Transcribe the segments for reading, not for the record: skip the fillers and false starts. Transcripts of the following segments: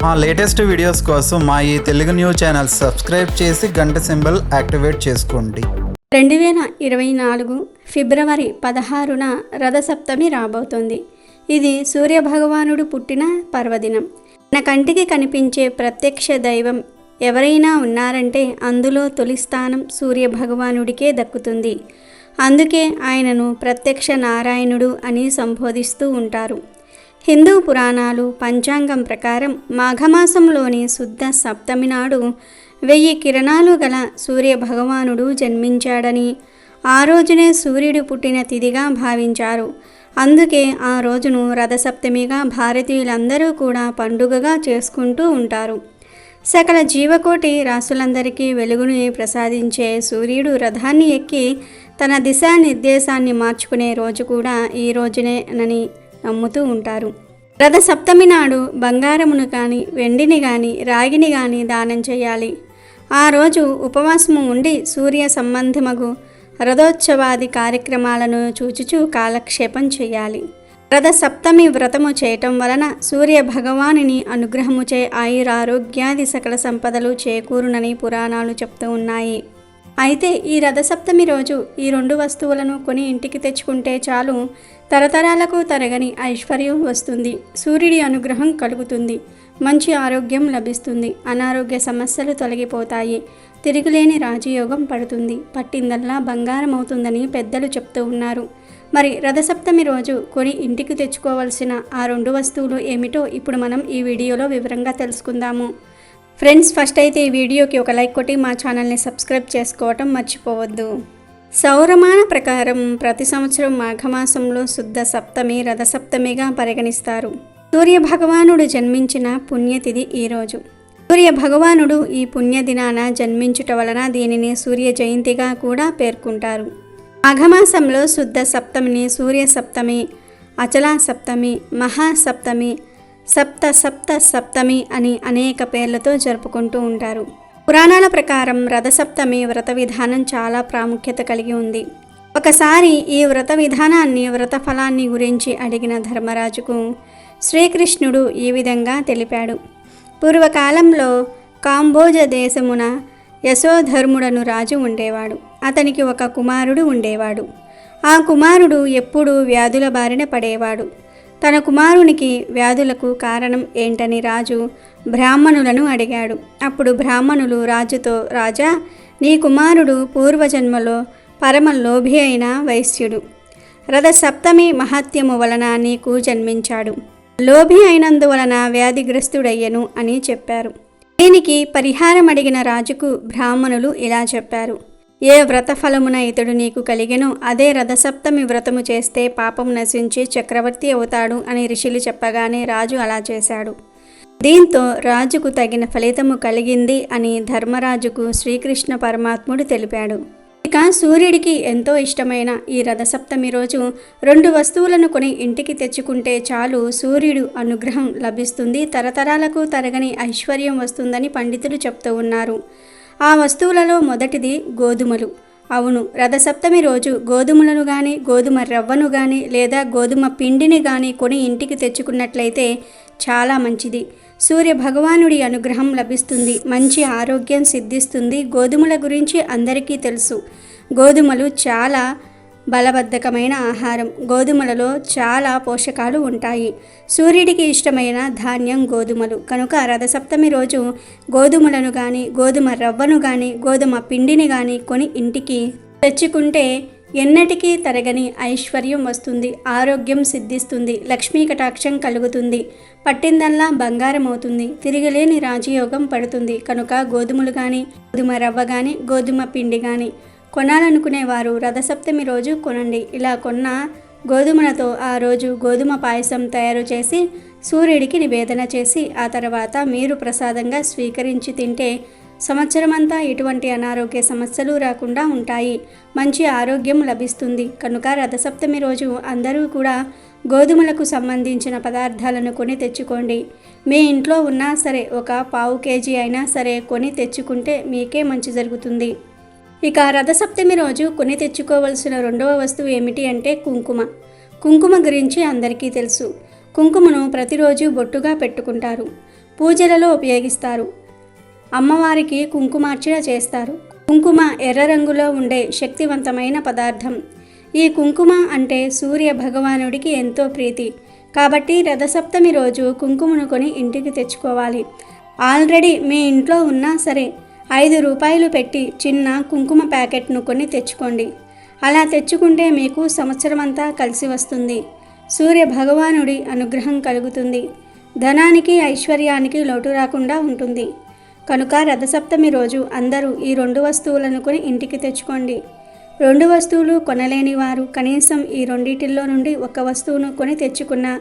మా latest videos కోసం మా ఈ తెలుగు న్యూస్ ఛానల్ సబ్స్క్రైబ్ చేసి గంట సింబల్ యాక్టివేట్ చేసుకోండి. 2024 ఫిబ్రవరి 16న రథసప్తమి రాబోతోంది. ఇది సూర్యభగవానుడు పుట్టిన పర్వదినం. మన కంటికి కనిపించే ప్రత్యక్ష దైవం ఎవరైనా ఉన్నారంటే అందులో తొలి స్థానం సూర్యభగవానుడికే దక్కుతుంది. అందుకే ఆయనను ప్రత్యక్ష నారాయణుడు అని సంబోధిస్తూ ఉంటారు. హిందూ పురాణాలు పంచాంగం ప్రకారం మాఘమాసంలోని శుద్ధ సప్తమి నాడు 1000 కిరణాలు గల సూర్యభగవానుడు జన్మించాడని, ఆ రోజునే సూర్యుడు పుట్టిన తిథిగా భావించారు. అందుకే ఆ రోజును రథసప్తమిగా భారతీయులందరూ కూడా పండుగగా చేసుకుంటూ ఉంటారు. సకల జీవకోటి రాసులందరికీ వెలుగుని ప్రసాదించే సూర్యుడు రథాన్ని ఎక్కి తన దిశానిర్దేశాన్ని మార్చుకునే రోజు కూడా ఈ రోజునేనని నమ్ముతూ ఉంటారు. రథ సప్తమి నాడు బంగారమును కానీ, వెండిని కానీ, రాగిని కానీ దానం చేయాలి. ఆ రోజు ఉపవాసము ఉండి సూర్య సంబంధమగు రథోత్సవాది కార్యక్రమాలను చూచుచూ కాలక్షేపం చేయాలి. రథ సప్తమి వ్రతము చేయటం వలన సూర్య భగవానుని అనుగ్రహముచే ఆయురారోగ్యాది సకల సంపదలు చేకూరునని పురాణాలు చెప్తూ ఉన్నాయి. అయితే ఈ రథసప్తమి రోజు ఈ 2 వస్తువులను కొని ఇంటికి తెచ్చుకుంటే చాలు, తరతరాలకు తరగని ఐశ్వర్యం వస్తుంది, సూర్యుడి అనుగ్రహం కలుగుతుంది, మంచి ఆరోగ్యం లభిస్తుంది, అనారోగ్య సమస్యలు తొలగిపోతాయి, తిరుగులేని రాజయోగం పడుతుంది, పట్టిందల్లా బంగారం అవుతుందని పెద్దలు చెప్తూ ఉన్నారు. మరి రథసప్తమి రోజు కొని ఇంటికి తెచ్చుకోవాల్సిన ఆ 2 వస్తువులు ఏమిటో ఇప్పుడు మనం ఈ వీడియోలో వివరంగా తెలుసుకుందాము. ఫ్రెండ్స్, ఫస్ట్ అయితే ఈ వీడియోకి ఒక లైక్ కొట్టి మా ఛానల్ని సబ్స్క్రైబ్ చేసుకోవటం మర్చిపోవద్దు. సౌరమాన ప్రకారం ప్రతి సంవత్సరం మాఘమాసంలో శుద్ధ సప్తమి రథసప్తమిగా పరిగణిస్తారు. సూర్య భగవానుడు జన్మించిన పుణ్యతిథి ఈరోజు. సూర్య భగవానుడు ఈ పుణ్యదినాన జన్మించుట వలన దీనిని సూర్య జయంతిగా కూడా పేర్కొంటారు. మాఘమాసంలో శుద్ధ సప్తమిని సూర్య సప్తమి, అచలా సప్తమి, మహాసప్తమి, సప్తమి అని అనేక పేర్లతో జరుపుకుంటూ ఉంటారు. పురాణాల ప్రకారం రథసప్తమి వ్రత విధానం చాలా ప్రాముఖ్యత కలిగి ఉంది. ఒకసారి ఈ వ్రత విధానాన్ని, వ్రత ఫలాన్ని గురించి అడిగిన ధర్మరాజుకు శ్రీకృష్ణుడు ఈ విధంగా తెలిపాడు. పూర్వకాలంలో కాంబోజ దేశమున యశోధర్ముడను రాజు ఉండేవాడు. అతనికి ఒక కుమారుడు ఉండేవాడు. ఆ కుమారుడు ఎప్పుడూ వ్యాధుల బారిన పడేవాడు. తన కుమారునికి వ్యాధులకు కారణం ఏంటని రాజు బ్రాహ్మణులను అడిగాడు. అప్పుడు బ్రాహ్మణులు రాజుతో, రాజా, నీ కుమారుడు పూర్వజన్మలో పరమ లోభి అయిన వైశ్యుడు. రథ సప్తమి మహత్యము వలన నీకు జన్మించాడు. లోభి అయినందువలన వ్యాధిగ్రస్తుడయ్యను అని చెప్పారు. దీనికి పరిహారం అడిగిన రాజుకు బ్రాహ్మణులు ఇలా చెప్పారు. ఏ వ్రత ఫలమున ఇతడు నీకు కలిగెనో అదే రథసప్తమి వ్రతము చేస్తే పాపం నశించి చక్రవర్తి అవుతాడు అని ఋషులు చెప్పగానే రాజు అలా చేశాడు. దీంతో రాజుకు తగిన ఫలితము కలిగింది అని ధర్మరాజుకు శ్రీకృష్ణ పరమాత్ముడు తెలిపాడు. ఇక సూర్యుడికి ఎంతో ఇష్టమైన ఈ రథసప్తమి రోజు 2 వస్తువులను కొని ఇంటికి తెచ్చుకుంటే చాలు, సూర్యుడు అనుగ్రహం లభిస్తుంది, తరతరాలకు తరగని ఐశ్వర్యం వస్తుందని పండితులు చెప్తూ ఉన్నారు. ఆ వస్తువులలో మొదటిది గోధుమలు. అవును, రథసప్తమి రోజు గోధుమలను కానీ, గోధుమ రవ్వను కానీ, లేదా గోధుమ పిండిని కానీ కొని ఇంటికి తెచ్చుకున్నట్లయితే చాలా మంచిది. సూర్య భగవానుడి అనుగ్రహం లభిస్తుంది, మంచి ఆరోగ్యం సిద్ధిస్తుంది. గోధుమల గురించి అందరికీ తెలుసు. గోధుమలు చాలా బలబద్ధకమైన ఆహారం. గోధుమలలో చాలా పోషకాలు ఉంటాయి. సూర్యుడికి ఇష్టమైన ధాన్యం గోధుమలు కనుక రథసప్తమి రోజు గోధుమలను కానీ, గోధుమ రవ్వను కానీ, గోధుమ పిండిని కానీ కొని ఇంటికి తెచ్చుకుంటే ఎన్నటికీ తరగని ఐశ్వర్యం వస్తుంది, ఆరోగ్యం సిద్ధిస్తుంది, లక్ష్మీ కటాక్షం కలుగుతుంది, పట్టిందల్లా బంగారం అవుతుంది, తిరిగిలేని రాజయోగం పడుతుంది. కనుక గోధుమలు కానీ, గోధుమ రవ్వ కానీ, గోధుమ పిండి కానీ కొనాలనుకునేవారు రథసప్తమి రోజు కొనండి. ఇలా కొన్న గోధుమలతో ఆ రోజు గోధుమ పాయసం తయారు చేసి సూర్యుడికి నివేదన చేసి ఆ తర్వాత మీరు ప్రసాదంగా స్వీకరించి తింటే సంవత్సరమంతా ఎటువంటి అనారోగ్య సమస్యలు రాకుండా ఉంటాయి, మంచి ఆరోగ్యం లభిస్తుంది. కనుక రథసప్తమి రోజు అందరూ కూడా గోధుమలకు సంబంధించిన పదార్థాలను కొని తెచ్చుకోండి. మీ ఇంట్లో ఉన్నా సరే ఒక పావు కేజీ అయినా సరే కొని తెచ్చుకుంటే మీకే మంచి జరుగుతుంది. ఇక రథసప్తమి రోజు కొని తెచ్చుకోవలసిన 2వ వస్తువు ఏమిటి అంటే కుంకుమ. కుంకుమ గురించి అందరికీ తెలుసు. కుంకుమను ప్రతిరోజు బొట్టుగా పెట్టుకుంటారు. పూజలలో ఉపయోగిస్తారు. అమ్మవారికి కుంకుమార్చన చేస్తారు. కుంకుమ ఎర్ర రంగులో ఉండే శక్తివంతమైన పదార్థం. ఈ కుంకుమ అంటే సూర్య భగవానుడికి ఎంతో ప్రీతి. కాబట్టి రథసప్తమి రోజు కుంకుమను కొని ఇంటికి తెచ్చుకోవాలి. ఆల్రెడీ మీ ఇంట్లో ఉన్నా సరే 5 రూపాయలు పెట్టి చిన్న కుంకుమ ప్యాకెట్ను కొని తెచ్చుకోండి. అలా తెచ్చుకుంటే మీకు సంవత్సరమంతా కలిసి వస్తుంది. సూర్య భగవానుడి అనుగ్రహం కలుగుతుంది. ధనానికి ఐశ్వర్యానికి లోటు రాకుండా ఉంటుంది. కనుక రథసప్తమి రోజు అందరూ ఈ 2 వస్తువులను కొని ఇంటికి తెచ్చుకోండి. 2 వస్తువులు కొనలేని వారు కనీసం ఈ రెండిటిల్లో నుండి ఒక వస్తువును కొని తెచ్చుకున్నా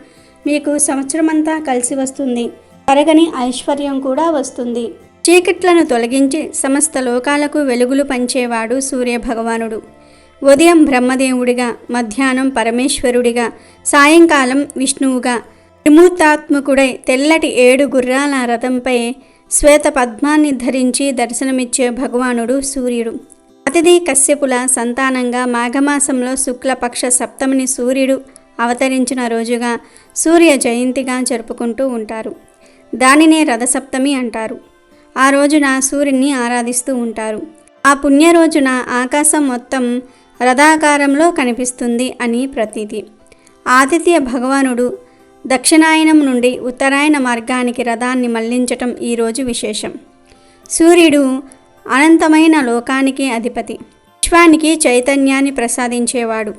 మీకు సంవత్సరమంతా కలిసి వస్తుంది. తరగని ఐశ్వర్యం కూడా వస్తుంది. చీకట్లను తొలగించి సమస్త లోకాలకు వెలుగులు పంచేవాడు సూర్య భగవానుడు. ఉదయం బ్రహ్మదేవుడిగా, మధ్యాహ్నం పరమేశ్వరుడిగా, సాయంకాలం విష్ణువుగా, త్రిమూర్తాత్మకుడై తెల్లటి 7 గుర్రాల రథంపై శ్వేత పద్మాన్ని ధరించి దర్శనమిచ్చే భగవానుడు సూర్యుడు. అతిథి కశ్యపుల సంతానంగా మాఘమాసంలో శుక్లపక్ష సప్తమిని సూర్యుడు అవతరించిన రోజుగా సూర్య జయంతిగా జరుపుకుంటూ ఉంటారు. దానినే రథసప్తమి అంటారు. ఆ రోజున సూర్యుని ఆరాధిస్తూ ఉంటారు. ఆ పుణ్య రోజున ఆకాశం మొత్తం రథాకారంలో కనిపిస్తుంది అని ప్రతీతి. ఆదిత్య భగవానుడు దక్షిణాయనం నుండి ఉత్తరాయణ మార్గానికి రథాన్ని మళ్లించటం ఈరోజు విశేషం. సూర్యుడు అనంతమైన లోకానికి అధిపతి, విశ్వానికి చైతన్యాన్ని ప్రసాదించేవాడు.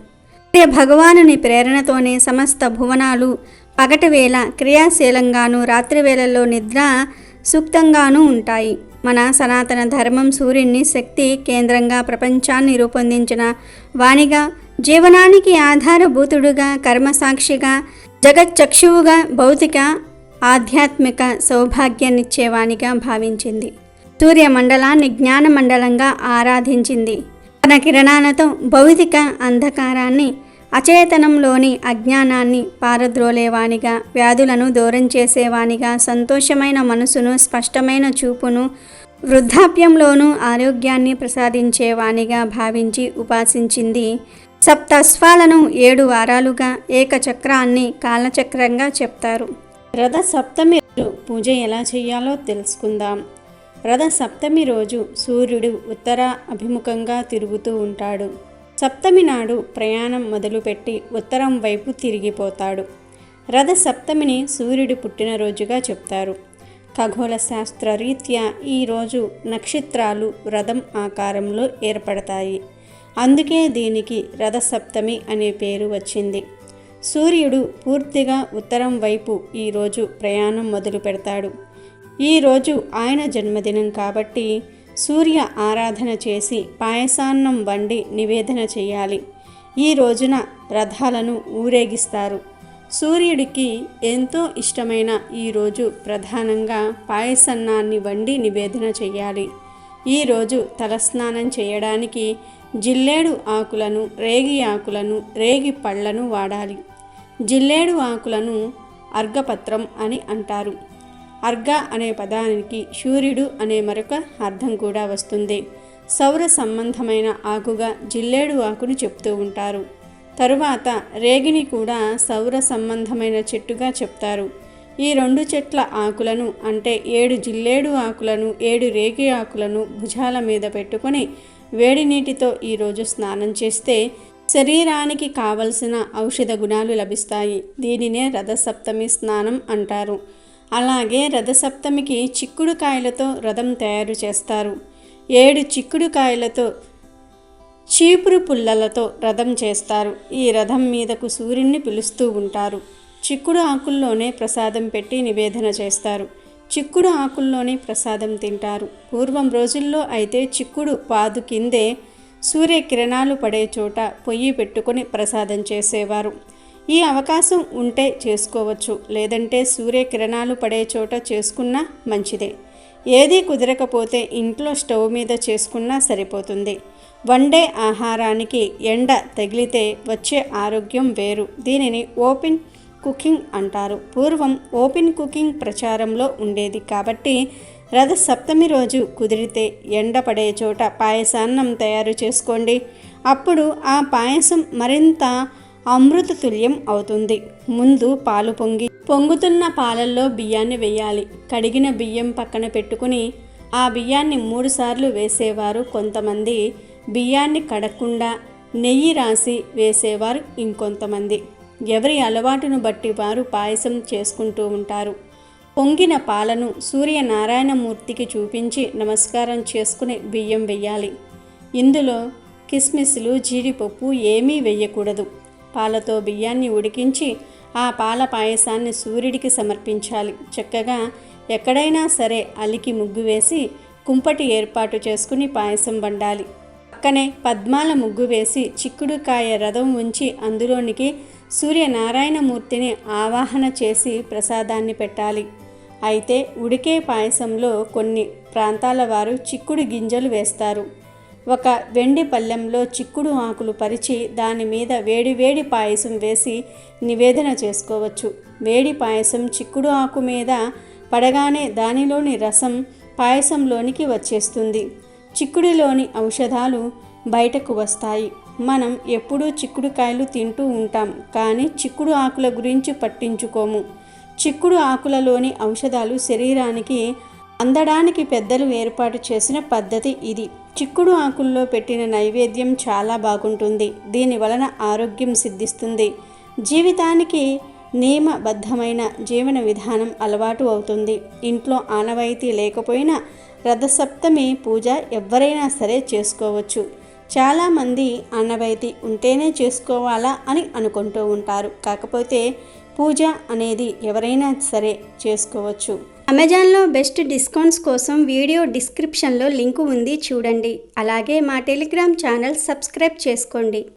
సూర్య భగవానుని ప్రేరణతోనే సమస్త భువనాలు పగటి వేళ క్రియాశీలంగాను, రాత్రి వేళల్లో నిద్ర సూక్తంగానూ ఉంటాయి. మన సనాతన ధర్మం సూర్యుని శక్తి కేంద్రంగా ప్రపంచాన్ని రూపొందించిన వాణిగా, జీవనానికి ఆధారభూతుడుగా, కర్మసాక్షిగా, జగచ్చక్షువుగా, భౌతిక ఆధ్యాత్మిక సౌభాగ్యాన్నిచ్చేవానిగా భావించింది. సూర్యమండలాన్ని జ్ఞానమండలంగా ఆరాధించింది. తన కిరణాలతో భౌతిక అంధకారాన్ని, అచేతనంలోని అజ్ఞానాన్ని పారద్రోలేవానిగా, వ్యాధులను దూరం చేసేవానిగా, సంతోషమైన మనసును, స్పష్టమైన చూపును, వృద్ధాప్యంలోనూ ఆరోగ్యాన్ని ప్రసాదించేవానిగా భావించి ఉపాసించింది. సప్తస్వాలను 7 వారాలుగా ఏకచక్రాన్ని కాలచక్రంగా చెప్తారు. రథ సప్తమి పూజ ఎలా చేయాలో తెలుసుకుందాం. రథ సప్తమి రోజు సూర్యుడు ఉత్తర అభిముఖంగా తిరుగుతూ ఉంటాడు. సప్తమి నాడు ప్రయాణం మొదలుపెట్టి ఉత్తరం వైపు తిరిగిపోతాడు. రథ సప్తమిని సూర్యుడు పుట్టినరోజుగా చెప్తారు. ఖగోళ శాస్త్ర రీత్యా ఈరోజు నక్షత్రాలు రథం ఆకారంలో ఏర్పడతాయి. అందుకే దీనికి రథసప్తమి అనే పేరు వచ్చింది. సూర్యుడు పూర్తిగా ఉత్తరం వైపు ఈరోజు ప్రయాణం మొదలు పెడతాడు. ఈరోజు ఆయన జన్మదినం కాబట్టి సూర్య ఆరాధన చేసి పాయసాన్నం వండి నివేదన చేయాలి. ఈ రోజున రథాలను ఊరేగిస్తారు. సూర్యుడికి ఎంతో ఇష్టమైన ఈరోజు ప్రధానంగా పాయసన్నాన్ని వండి నివేదన చేయాలి. ఈరోజు తలస్నానం చేయడానికి జిల్లేడు ఆకులను, రేగి ఆకులను, రేగి పళ్లను వాడాలి. జిల్లేడు ఆకులను అర్ఘపత్రం అని అంటారు. అర్ఘ అనే పదానికి సూర్యుడు అనే మరొక అర్థం కూడా వస్తుంది. సౌర సంబంధమైన ఆకుగా జిల్లేడు ఆకును చెప్తూ ఉంటారు. తరువాత రేగిని కూడా సౌర సంబంధమైన చెట్టుగా చెప్తారు. ఈ 2 చెట్ల ఆకులను అంటే 7 జిల్లేడు ఆకులను, 7 రేగి ఆకులను భుజాల మీద పెట్టుకొని వేడి నీటితో ఈరోజు స్నానం చేస్తే శరీరానికి కావలసిన ఔషధ గుణాలు లభిస్తాయి. దీనినే రథసప్తమి స్నానం అంటారు. అలాగే రథసప్తమికి చిక్కుడుకాయలతో రథం తయారు చేస్తారు. 7 చిక్కుడుకాయలతో, చీపురు పుల్లలతో రథం చేస్తారు. ఈ రథం మీదకు సూర్యుడిని పిలుస్తూ ఉంటారు. చిక్కుడు ఆకుల్లోనే ప్రసాదం పెట్టి నివేదన చేస్తారు. చిక్కుడు ఆకుల్లోనే ప్రసాదం తింటారు. పూర్వం రోజుల్లో అయితే చిక్కుడు పాదు కిందే సూర్యకిరణాలు పడే చోట పొయ్యి పెట్టుకొని ప్రసాదం చేసేవారు. ఈ అవకాశం ఉంటే చేసుకోవచ్చు, లేదంటే సూర్యకిరణాలు పడే చోట చేసుకున్నా మంచిదే. ఏదీ కుదరకపోతే ఇంట్లో స్టవ్ మీద చేసుకున్నా సరిపోతుంది. వండే ఆహారానికి ఎండ తగిలితే వచ్చే ఆరోగ్యం వేరు. దీనిని ఓపెన్ కుకింగ్ అంటారు. పూర్వం ఓపెన్ కుకింగ్ ప్రచారంలో ఉండేది కాబట్టి రథ సప్తమి రోజు కుదిరితే ఎండ పడే చోట పాయసాన్నం తయారు చేసుకోండి. అప్పుడు ఆ పాయసం మరింత అమృత తుల్యం అవుతుంది. ముందు పాలు పొంగి పొంగుతున్న పాలల్లో బియ్యాన్ని వేయాలి. కడిగిన బియ్యం పక్కన పెట్టుకుని ఆ బియ్యాన్ని 3 సార్లు వేసేవారు కొంతమంది, బియ్యాన్ని కడగకుండా నెయ్యి రాసి వేసేవారు ఇంకొంతమంది. ఎవరి అలవాటును బట్టి వారు పాయసం చేసుకుంటూ ఉంటారు. పొంగిన పాలను సూర్యనారాయణమూర్తికి చూపించి నమస్కారం చేసుకుని బియ్యం వెయ్యాలి. ఇందులో కిస్మిస్లు, జీడిపప్పు ఏమీ వెయ్యకూడదు. పాలతో బియ్యాన్ని ఉడికించి ఆ పాల పాయసాన్ని సూర్యుడికి సమర్పించాలి. చక్కగా ఎక్కడైనా సరే అలికి ముగ్గు వేసి కుంపటి ఏర్పాటు చేసుకుని పాయసం వండాలి. పక్కనే పద్మాల ముగ్గు వేసి చిక్కుడుకాయ రథం ఉంచి అందులోనికి సూర్యనారాయణమూర్తిని ఆవాహన చేసి ప్రసాదాన్ని పెట్టాలి. అయితే ఉడికే పాయసంలో కొన్ని ప్రాంతాల వారు చిక్కుడు గింజలు వేస్తారు. ఒక వెండి పళ్ళెంలో చిక్కుడు ఆకులు పరిచి దాని మీద వేడివేడి పాయసం వేసి నివేదన చేసుకోవచ్చు. వేడి పాయసం చిక్కుడు ఆకు మీద పడగానే దానిలోని రసం పాయసంలోనికి వచ్చేస్తుంది. చిక్కుడులోని ఔషధాలు బయటకు వస్తాయి. మనం ఎప్పుడూ చిక్కుడుకాయలు తింటూ ఉంటాం, కానీ చిక్కుడు ఆకుల గురించి పట్టించుకోము. చిక్కుడు ఆకులలోని ఔషధాలు శరీరానికి అందడానికి పెద్దలు ఏర్పాటు చేసిన పద్ధతి ఇది. చిక్కుడు ఆకుల్లో పెట్టిన నైవేద్యం చాలా బాగుంటుంది. దీని వలన ఆరోగ్యం సిద్ధిస్తుంది. జీవితానికి నియమబద్ధమైన జీవన విధానం అలవాటు అవుతుంది. ఇంట్లో ఆనవాయితీ లేకపోయినా రథసప్తమి పూజ ఎవరైనా సరే చేసుకోవచ్చు. చాలామంది ఆనవాయితీ ఉంటేనే చేసుకోవాలా అని అనుకుంటూ ఉంటారు. కాకపోతే పూజ అనేది ఎవరైనా సరే చేసుకోవచ్చు. అమెజాన్లో బెస్ట్ డిస్కౌంట్స్ కోసం వీడియో డిస్క్రిప్షన్లో లింకు ఉంది, చూడండి. అలాగే మా టెలిగ్రామ్ ఛానల్ సబ్స్క్రైబ్ చేసుకోండి.